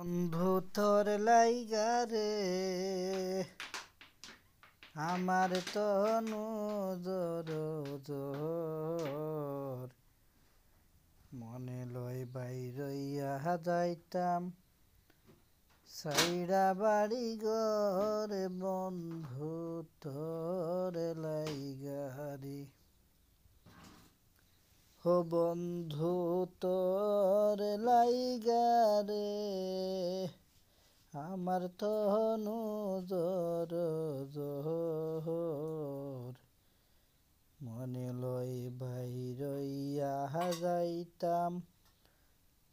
বন্ধু তোর লাইগা রে আমার তনু জোর জোর মনে লয় বাইরইয়া যাইতাম সাইরা বাড়ি ঘর বন্ধু তোর লাইগা রে ও বন্ধু তোর লাইগা রে আমার তনু জোর জোর মনে লয় বাইরইয়া যাইতাম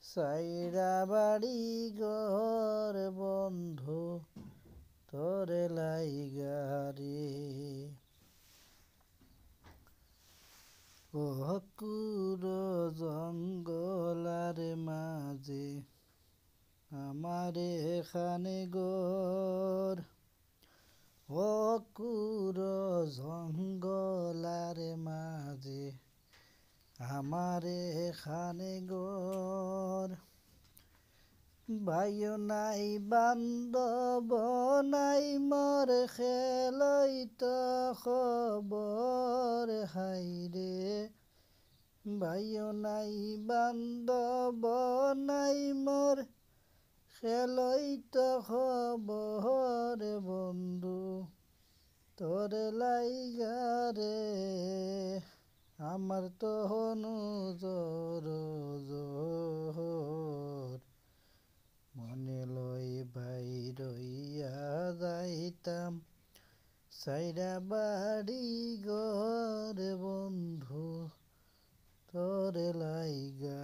সাইরা বাড়ি ঘর বন্ধু তোর লাইগা রে ও কুরো জঙ্গলার মাঝে আমার এখানে গোর ও কুরো জঙ্গলার মাঝে আমার এখানে গোর ভাইও নাই বান্ধব নাই মোর খেলই তো খবর হাইরে ভাইও নাই বান্ধব নাই মোর খেলই তো খবর বন্ধু তোর লাইগা রে আমার তনু জোর জোর মনে লয় বাইরইয়া যাইতাম সাইরা বাড়ি ঘর বন্ধু তোর লাইগা